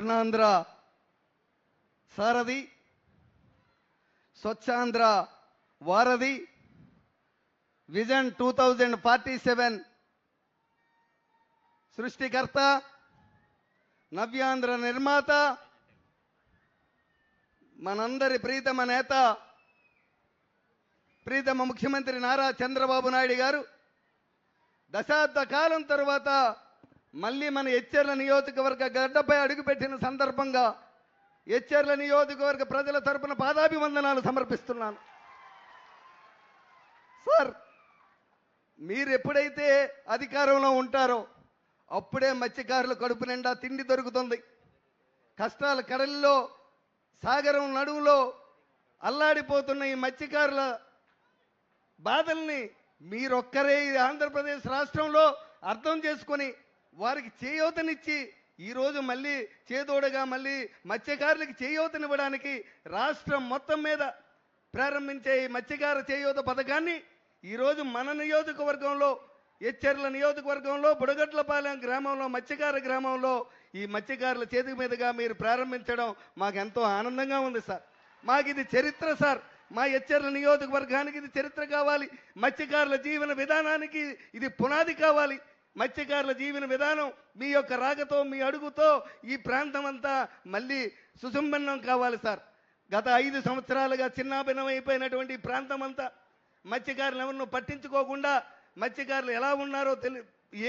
స్వర్ణాంధ్ర సారథి, స్వచ్ఛాంధ్ర వారధి, విజన్ 2047 సృష్టికర్త, నవ్యాంధ్ర నిర్మాత, మనందరి ప్రీతమ నేత, ప్రీతమ ముఖ్యమంత్రి నారా చంద్రబాబు నాయుడు గారు దశాబ్ద కాలం తరువాత మళ్ళీ మన ఎచ్చెర్ల నియోజకవర్గ గడ్డపై అడుగుపెట్టిన సందర్భంగా ఎచ్చెర్ల నియోజకవర్గ ప్రజల తరపున పాదాభివందనాలు సమర్పిస్తున్నాను. సార్, మీరు ఎప్పుడైతే అధికారంలో ఉంటారో అప్పుడే మత్స్యకారుల కడుపు నిండా తిండి దొరుకుతుంది. కష్టాల కడలిలో సాగరం నడువులో అల్లాడిపోతున్న ఈ మత్స్యకారుల బాధల్ని మీరొక్కరే ఈ ఆంధ్రప్రదేశ్ రాష్ట్రంలో అర్థం చేసుకొని వారికి చేయూతనిచ్చి ఈరోజు మళ్ళీ చేదోడగా మళ్ళీ మత్స్యకారులకి చేయూతనివ్వడానికి రాష్ట్రం మొత్తం మీద ప్రారంభించే ఈ మత్స్యకార చేయూత పథకాన్ని ఈరోజు మన నియోజకవర్గంలో ఎచ్చెర్ల నియోజకవర్గంలో బుడగట్లపాలెం గ్రామంలో మత్స్యకార గ్రామంలో ఈ మత్స్యకారుల చేతి మీదుగా మీరు ప్రారంభించడం మాకు ఎంతో ఆనందంగా ఉంది సార్. మాకు ఇది చరిత్ర సార్. మా ఎచ్చెర్ల నియోజకవర్గానికి ఇది చరిత్ర కావాలి. మత్స్యకారుల జీవన విధానానికి ఇది పునాది కావాలి. మత్స్యకారుల జీవన విధానం మీ యొక్క రాకతో మీ అడుగుతో ఈ ప్రాంతం అంతా మళ్ళీ సుసంపన్నం కావాలి సార్. గత 5 సంవత్సరాలుగా చిన్నాభిన్నమైపోయినటువంటి ఈ ప్రాంతం అంతా మత్స్యకారులు ఎవరినో పట్టించుకోకుండా మత్స్యకారులు ఎలా ఉన్నారో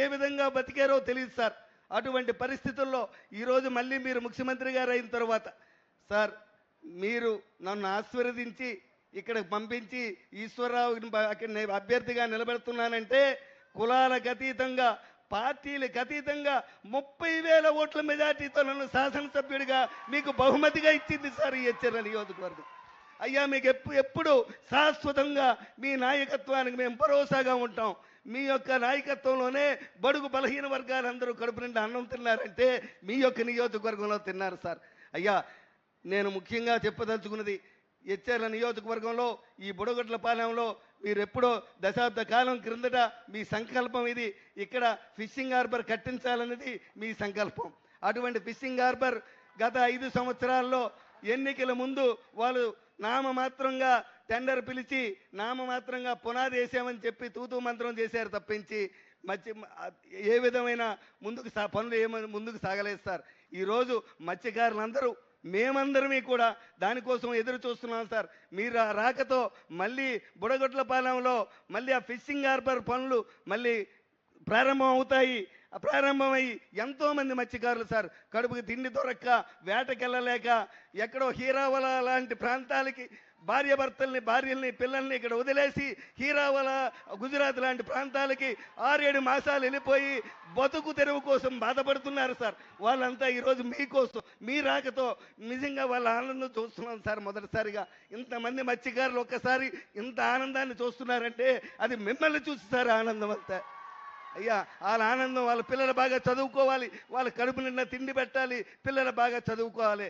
ఏ విధంగా బతికారో తెలియదు సార్. అటువంటి పరిస్థితుల్లో ఈరోజు మళ్ళీ మీరు ముఖ్యమంత్రి గారు అయిన తర్వాత సార్, మీరు నన్ను ఆశీర్వదించి ఇక్కడికి పంపించి ఈశ్వరరావుని అక్కడ అభ్యర్థిగా నిలబెడుతున్నానంటే కులాలకు అతీతంగా పార్టీలకు అతీతంగా 30,000 ఓట్ల మెజార్టీతో నన్ను శాసనసభ్యుడిగా మీకు బహుమతిగా ఇచ్చింది సార్ ఈ ఎచ్చెర్ల నియోజకవర్గం. అయ్యా, మీకు ఎప్పుడు శాశ్వతంగా మీ నాయకత్వానికి మేము భరోసాగా ఉంటాం. మీ యొక్క నాయకత్వంలోనే బడుగు బలహీన వర్గాలందరూ కడుపు నిండా అన్నం తిన్నారంటే మీ యొక్క నియోజకవర్గంలో తిన్నారు సార్. అయ్యా, నేను ముఖ్యంగా చెప్పదలుచుకున్నది ఎచ్చెర్ల నియోజకవర్గంలో ఈ బుడగట్లపాలెంలో మీరు ఎప్పుడో దశాబ్ద కాలం క్రిందట మీ సంకల్పం ఇది. ఇక్కడ ఫిషింగ్ హార్బర్ కట్టించాలన్నది మీ సంకల్పం. అటువంటి ఫిషింగ్ హార్బర్ గత 5 సంవత్సరాల్లో ఎన్నికల ముందు వాళ్ళు నామమాత్రంగా టెండర్ పిలిచి నామమాత్రంగా పునాది వేసామని చెప్పి తూతూ మంత్రం చేశారు తప్పించి ఏ విధమైన పనులు ముందుకు సాగలేదు సార్. ఈరోజు మత్స్యకారులందరూ మేమందరమీ కూడా దానికోసం ఎదురు చూస్తున్నాం సార్. మీరు ఆ రాకతో మళ్ళీ బుడగొట్లపాలెంలో మళ్ళీ ఆ ఫిషింగ్ హార్బర్ పనులు మళ్ళీ ప్రారంభం అవుతాయి. ప్రారంభమయ్యి ఎంతోమంది మత్స్యకారులు సార్ కడుపుకి తిండి దొరక్క వేటకెళ్ళలేక ఎక్కడో హీరావల లాంటి ప్రాంతాలకి భార్యల్ని పిల్లల్ని ఇక్కడ వదిలేసి హీరావల గుజరాత్ లాంటి ప్రాంతాలకి 6-7 మాసాలు వెళ్ళిపోయి బతుకు తెరువు కోసం బాధపడుతున్నారు సార్. వాళ్ళంతా ఈరోజు మీకోసం మీ రాకతో నిజంగా వాళ్ళ ఆనందం చూస్తున్నాం సార్. మొదటిసారిగా ఇంతమంది మత్స్యకారులు ఒక్కసారి ఇంత ఆనందాన్ని చూస్తున్నారంటే అది మిమ్మల్ని చూసి సార్ ఆనందం అంతా. అయ్యా, వాళ్ళ ఆనందం, వాళ్ళ పిల్లలు బాగా చదువుకోవాలి, వాళ్ళ కడుపు నిండా తిండి పెట్టాలి, పిల్లలు బాగా చదువుకోవాలి.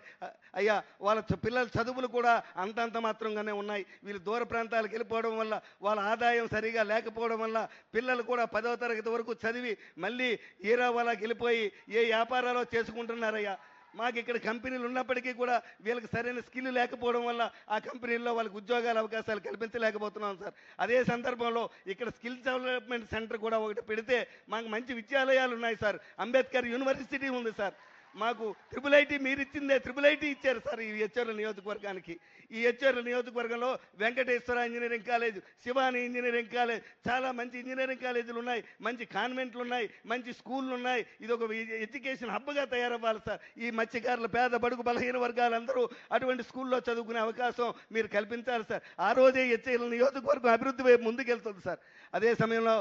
అయ్యా, వాళ్ళ పిల్లల చదువులు కూడా అంతంత మాత్రంగానే ఉన్నాయి. వీళ్ళు దూర ప్రాంతాలకు వెళ్ళిపోవడం వల్ల వాళ్ళ ఆదాయం సరిగా లేకపోవడం వల్ల పిల్లలు కూడా 10వ తరగతి వరకు చదివి మళ్ళీ హీరావాలాకి వెళ్ళిపోయి ఏ వ్యాపారాలు చేసుకుంటున్నారయ్యా. మాకు ఇక్కడ కంపెనీలు ఉన్నప్పటికీ కూడా వీళ్ళకి సరైన స్కిల్ లేకపోవడం వల్ల ఆ కంపెనీల్లో వాళ్ళకి ఉద్యోగాల అవకాశాలు కల్పించలేకపోతున్నాం సార్. అదే సందర్భంలో ఇక్కడ స్కిల్ డెవలప్మెంట్ సెంటర్ కూడా ఒకటి పెడితే మాకు మంచి విద్యాలయాలు ఉన్నాయి సార్. అంబేద్కర్ యూనివర్సిటీ ఉంది సార్. మాకు IIIT మీరు ఇచ్చిందే, IIIT ఇచ్చారు సార్ ఈ ఎచ్చెర్ల నియోజకవర్గానికి. ఈ ఎచ్చెర్ల నియోజకవర్గంలో Venkateswara engineering college, Shivani engineering college, చాలా మంచి ఇంజనీరింగ్ కాలేజీలు ఉన్నాయి, మంచి కాన్వెంట్లు ఉన్నాయి, మంచి స్కూళ్ళు ఉన్నాయి. ఇది ఒక ఎడ్యుకేషన్ హబ్గా తయారవ్వాలి సార్. ఈ మత్స్యకారుల పేద బడుగు బలహీన వర్గాలందరూ అటువంటి స్కూల్లో చదువుకునే అవకాశం మీరు కల్పించాలి సార్. ఆ రోజే ఎచ్చెర్ల నియోజకవర్గం అభివృద్ధి వైపు ముందుకెళ్తుంది సార్. అదే సమయంలో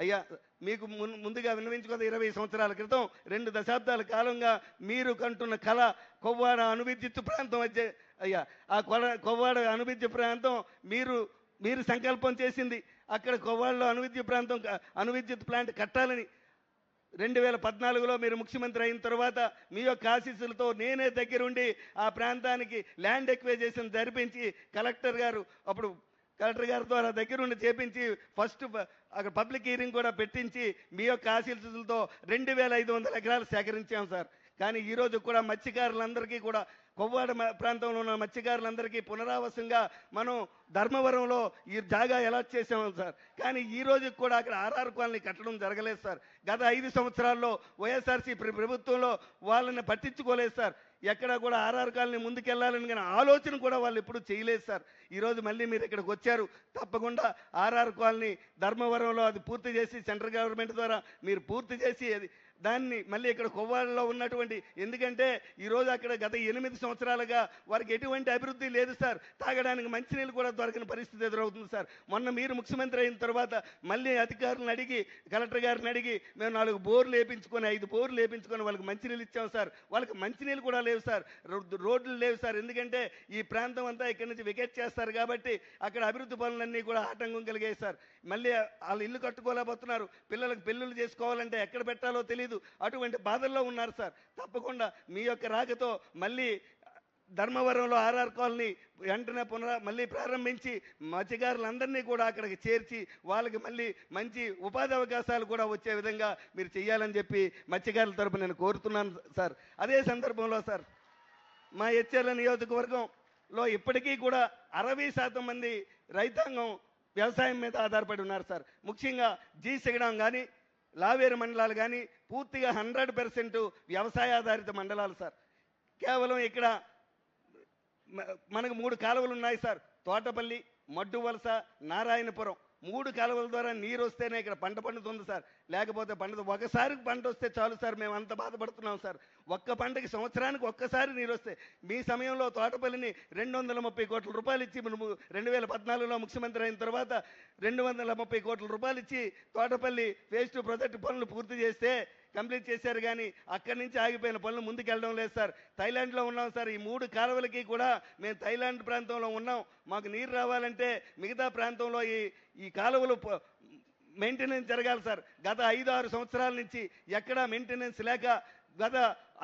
అయ్యా, మీకు ముందుగా విన్నవించుకున్న 20 సంవత్సరాల క్రితం 2 దశాబ్దాల కాలంగా మీరు కంటున్న కళ కొవ్వాడ అణువిద్యుత్ ప్రాంతం వచ్చే అయ్యా, ఆ కొవ్వాడ అణువిద్యుత్ ప్రాంతం మీరు సంకల్పం చేసింది. అక్కడ కొవ్వాడలో అణువిద్యుత్ ప్లాంట్ కట్టాలని 2014లో మీరు ముఖ్యమంత్రి అయిన తర్వాత మీ యొక్క ఆశీస్సులతో నేనే దగ్గరుండి ఆ ప్రాంతానికి ల్యాండ్ ఎక్విజిషన్ జరిపించి కలెక్టర్ గారి ద్వారా దగ్గరుండి చేపించి ఫస్ట్ అక్కడ పబ్లిక్ హీరింగ్ కూడా పెట్టించి మీ యొక్క ఆశీస్సులతో 2,500 ఎకరాలు సేకరించాం సార్. కానీ ఈరోజు కూడా మత్స్యకారులందరికీ కూడా కొవ్వాడ ప్రాంతంలో ఉన్న మత్స్యకారులందరికీ పునరావాసంగా మనం ధర్మవరంలో ఈ జాగా అలాట్ చేసాము సార్. కానీ ఈ రోజుకి కూడా అక్కడ ఆర్ఆర్ కాలనీ కట్టడం జరగలేదు సార్. గత 5 సంవత్సరాల్లో వైఎస్ఆర్సీ ప్రభుత్వంలో వాళ్ళని పట్టించుకోలేదు సార్. ఎక్కడ కూడా ఆర్ఆర్ కాలనీ ముందుకెళ్లాలని కానీ ఆలోచన కూడా వాళ్ళు ఎప్పుడూ చేయలేదు సార్. ఈరోజు మళ్ళీ మీరు ఇక్కడికి వచ్చారు. తప్పకుండా ఆర్ఆర్ కాలనీ ధర్మవరంలో అది పూర్తి చేసి సెంట్రల్ గవర్నమెంట్ ద్వారా మీరు పూర్తి చేసి దాన్ని మళ్ళీ ఇక్కడ కొవ్వాడలో ఉన్నటువంటి, ఎందుకంటే ఈరోజు అక్కడ గత 8 సంవత్సరాలుగా వారికి ఎటువంటి అభివృద్ధి లేదు సార్. తాగడానికి మంచినీళ్ళు కూడా దొరకని పరిస్థితి ఎదురవుతుంది సార్. మొన్న మీరు ముఖ్యమంత్రి అయిన తర్వాత మళ్ళీ అధికారులను అడిగి, కలెక్టర్ గారిని అడిగి మేము 4 బోర్లు వేయించుకొని 5 బోర్లు వేయించుకొని వాళ్ళకి మంచినీళ్ళు ఇచ్చాం సార్. వాళ్ళకి మంచినీళ్ళు కూడా లేవు సార్, రోడ్లు లేవు సార్. ఎందుకంటే ఈ ప్రాంతం అంతా ఇక్కడి నుంచి వికెట్ చేస్తారు కాబట్టి అక్కడ అభివృద్ధి పనులన్నీ కూడా ఆటంకం కలిగాయి సార్. మళ్ళీ వాళ్ళు ఇల్లు కట్టుకోలేకపోతున్నారు. పిల్లలకు పెళ్ళిళ్ళు చేసుకోవాలంటే ఎక్కడ పెట్టాలో తెలియదు. అటువంటి బాధల్లో ఉన్నారు సార్. తప్పకుండా మీ యొక్క రాకతో మళ్ళీ ధర్మవరంలో ఆర్ఆర్ కాలనీ వెంటనే మళ్ళీ ప్రారంభించి మత్స్యకారులందరినీ కూడా అక్కడికి చేర్చి వాళ్ళకి మళ్ళీ మంచి ఉపాధి అవకాశాలు కూడా వచ్చే విధంగా మీరు చేయాలని చెప్పి మత్స్యకారుల తరపున నేను కోరుతున్నాను సార్. అదే సందర్భంలో సార్, మా ఎచ్చెర్ల నియోజకవర్గంలో ఇప్పటికీ కూడా 60% మంది రైతాంగం వ్యవసాయం మీద ఆధారపడి ఉన్నారు సార్. ముఖ్యంగా సిగడాం కానీ లావేరు మండలాలు కానీ పూర్తిగా 100% వ్యవసాయ ఆధారిత మండలాలు సార్. కేవలం ఇక్కడ మనకు 3 కాలువలు ఉన్నాయి సార్. తోటపల్లి, మడ్డువలస, నారాయణపురం 3 కాలువల ద్వారా నీరు వస్తేనే ఇక్కడ పంట పండుతుంది సార్. లేకపోతే పండుతుంది. ఒకసారి పంట వస్తే చాలు సార్, మేము అంత బాధపడుతున్నాం సార్. ఒక్క పంటకి సంవత్సరానికి ఒక్కసారి నీరు వస్తే, మీ సమయంలో తోటపల్లిని 230 కోట్ల రూపాయలు ఇచ్చి 2014లో ముఖ్యమంత్రి అయిన తర్వాత 230 కోట్ల రూపాయలు ఇచ్చి తోటపల్లి ఫేజ్ 2 ప్రాజెక్టు పనులు పూర్తి చేస్తే కంప్లీట్ చేశారు. కానీ అక్కడి నుంచి ఆగిపోయిన పనులు ముందుకెళ్ళడం లేదు సార్. థైలాండ్లో ఉన్నాం సార్. ఈ 3 కాలువలకి కూడా మేము థైలాండ్ ప్రాంతంలో ఉన్నాం. మాకు నీరు రావాలంటే మిగతా ప్రాంతంలో ఈ కాలువలు మెయింటెనెన్స్ జరగాలి సార్. గత 5-6 సంవత్సరాల నుంచి ఎక్కడా మెయింటెనెన్స్ లేక, గత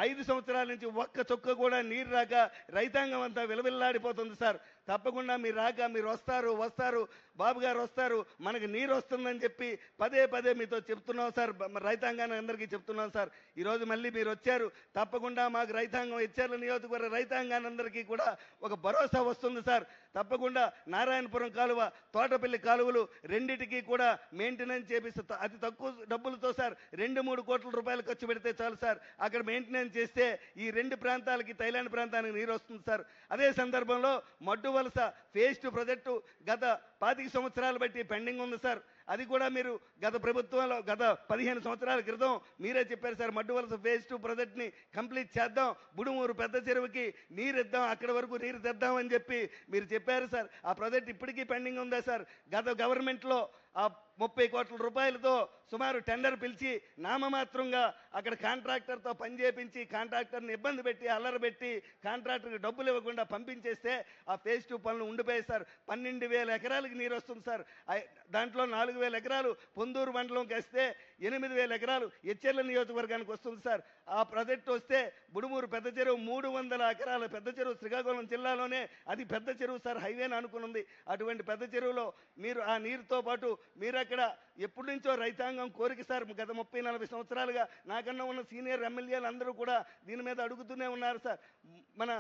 5 సంవత్సరాల నుంచి ఒక్క చుక్క కూడా నీరు రాక రైతాంగం అంతా విలవిల్లాడిపోతుంది సార్. తప్పకుండా మీరు రాక, మీరు వస్తారు బాబు గారు వస్తారు, మనకు నీరు వస్తుందని చెప్పి పదే మీతో చెప్తున్నాం సార్. రైతాంగాన్ని అందరికీ చెప్తున్నాం సార్. ఈరోజు మళ్ళీ మీరు వచ్చారు. తప్పకుండా మాకు రైతాంగం, ఎచ్చెర్ల నియోజకవర్గ రైతాంగాన్ని అందరికీ కూడా ఒక భరోసా వస్తుంది సార్. తప్పకుండా నారాయణపురం కాలువ, తోటపల్లి కాలువలు రెండిటికి కూడా మెయింటెనెన్స్ చేపిస్తే అతి తక్కువ డబ్బులతో సార్ 2-3 కోట్ల రూపాయలు ఖర్చు పెడితే చాలు సార్. అక్కడ మెయింటెనెన్స్ చేస్తే ఈ 2 ప్రాంతాలకి, థైలాండ్ ప్రాంతానికి నీరు వస్తుంది సార్. అదే సందర్భంలో మడ్డువలస ఫేజ్ 2 ప్రాజెక్టు గత 25 సంవత్సరాలు బట్టి పెండింగ్ ఉంది సార్. అది కూడా మీరు గత ప్రభుత్వంలో గత 15 సంవత్సరాల క్రితం మీరే చెప్పారు సార్, మడ్డువలస ఫేజ్ 2 ప్రాజెక్ట్ని కంప్లీట్ చేద్దాం, బుడుమూరు పెద్ద చెరువుకి నీరు ఇద్దాం, అక్కడి వరకు నీరు తెద్దామని చెప్పి మీరు చెప్పారు సార్. ఆ ప్రాజెక్ట్ ఇప్పటికీ పెండింగ్ ఉందా సార్? గత గవర్నమెంట్లో ఆ 30 కోట్ల రూపాయలతో సుమారు టెండర్ పిలిచి నామమాత్రంగా అక్కడ కాంట్రాక్టర్తో పని చేపించి కాంట్రాక్టర్ని ఇబ్బంది పెట్టి, అల్లరబెట్టి, కాంట్రాక్టర్కి డబ్బులు ఇవ్వకుండా పంపించేస్తే ఆ ఫేజ్ 2 పనులు ఉండిపోయాయి సార్. 12,000 ఎకరాలకు నీరు వస్తుంది సార్. దాంట్లో 4,000 ఎకరాలు పొందూరు మండలంకి వస్తే 8,000 ఎకరాలు ఎచ్చెర్ల నియోజకవర్గానికి వస్తుంది సార్. ఆ ప్రాజెక్టు వస్తే బుడుమూరు పెద్ద చెరువు 300 ఎకరాల పెద్ద చెరువు శ్రీకాకుళం జిల్లాలోనే అది పెద్ద చెరువు సార్, హైవేని అనుకున్నది. అటువంటి పెద్ద చెరువులో మీరు ఆ నీరుతో పాటు మీరు అక్కడ ఎప్పటి నుంచో రైతాంగం కోరిక సార్. గత 30-40 సంవత్సరాలుగా నాకన్నా ఉన్న సీనియర్ ఎమ్మెల్యేలు అందరూ కూడా దీని మీద అడుగుతూనే ఉన్నారు సార్. మన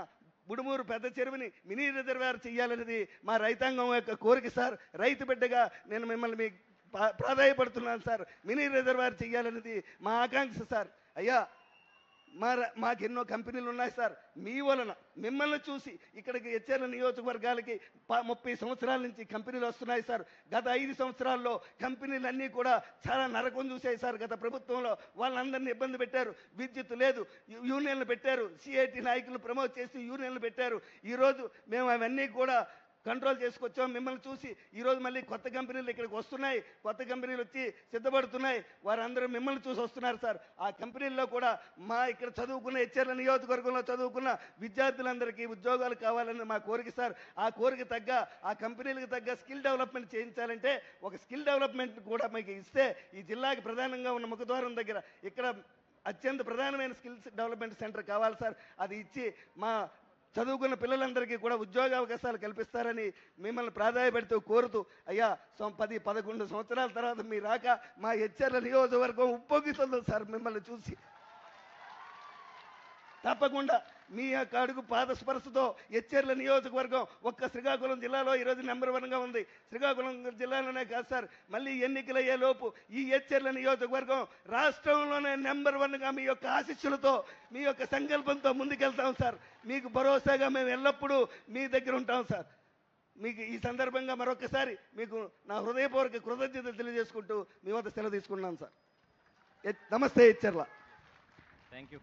బుడుమూరు పెద్ద చెరువుని మినీ రిజర్వాయర్ చేయాలనేది మా రైతాంగం యొక్క కోరిక సార్. రైతు బిడ్డగా నేను మిమ్మల్ని ప్రాధాయపడుతున్నాను సార్. మినీ రిజర్వాయర్ చేయాలనేది మా ఆకాంక్ష సార్. అయ్యా, మాకు ఎన్నో కంపెనీలు ఉన్నాయి సార్. మీ వలన మిమ్మల్ని చూసి ఇక్కడికి ఎచ్చెర్ల నియోజకవర్గాలకి 30 సంవత్సరాల నుంచి కంపెనీలు వస్తున్నాయి సార్. గత 5 సంవత్సరాల్లో కంపెనీలన్నీ కూడా చాలా నరకం చూసాయి సార్. గత ప్రభుత్వంలో వాళ్ళందరినీ ఇబ్బంది పెట్టారు. విద్యుత్ లేదు, యూనియన్లు పెట్టారు. సిఐటి నాయకులు ప్రమోట్ చేసి యూనియన్లు పెట్టారు. ఈరోజు మేము అవన్నీ కూడా కంట్రోల్ చేసుకొచ్చాం. మిమ్మల్ని చూసి ఈరోజు మళ్ళీ కొత్త కంపెనీలు ఇక్కడికి వస్తున్నాయి. కొత్త కంపెనీలు వచ్చి సిద్ధపడుతున్నాయి. వారందరూ మిమ్మల్ని చూసి వస్తున్నారు సార్. ఆ కంపెనీల్లో కూడా మా ఇక్కడ చదువుకున్న ఎచ్చెర్ల నియోజకవర్గంలో చదువుకున్న విద్యార్థులందరికీ ఉద్యోగాలు కావాలని మా కోరిక సార్. ఆ కోరిక తగ్గ, ఆ కంపెనీలకు తగ్గ స్కిల్ డెవలప్మెంట్ చేయించాలంటే ఒక స్కిల్ డెవలప్మెంట్ కూడా మీకు ఇస్తే ఈ జిల్లాకి ప్రధానంగా ఉన్న ముఖద్వారం దగ్గర ఇక్కడ అత్యంత ప్రధానమైన స్కిల్స్ డెవలప్మెంట్ సెంటర్ కావాలి సార్. అది ఇచ్చి మా చదువుకున్న పిల్లలందరికీ కూడా ఉద్యోగ అవకాశాలు కల్పిస్తారని మిమ్మల్ని ప్రాధాన్యపెడుతూ కోరుతూ, అయ్యా 10-11 సంవత్సరాల తర్వాత మీ రాక మా ఎచ్చెర్ల నియోజకవర్గం ఉప్పొంగుతుంది సార్ మిమ్మల్ని చూసి. తప్పకుండా మీ యొక్క అడుగు పాద స్పర్శతో ఎచ్చెర్ల నియోజకవర్గం ఒక్క శ్రీకాకుళం జిల్లాలో ఈరోజు నెంబర్ 1గా ఉంది. శ్రీకాకుళం జిల్లాలోనే కాదు సార్, మళ్ళీ ఎన్నికలు అయ్యే లోపు ఈ ఎచ్చెర్ల నియోజకవర్గం రాష్ట్రంలోనే నెంబర్ 1గా మీ యొక్క ఆశీస్సులతో, మీ యొక్క సంకల్పంతో ముందుకెళ్తాం సార్. మీకు భరోసాగా మేము ఎల్లప్పుడూ మీ దగ్గర ఉంటాం సార్. మీకు ఈ సందర్భంగా మరొకసారి మీకు నా హృదయపూర్వక కృతజ్ఞతలు తెలియజేసుకుంటూ మీ వద్ద సెలవు తీసుకున్నాను సార్. నమస్తే ఎచ్చెర్ల. Thank you.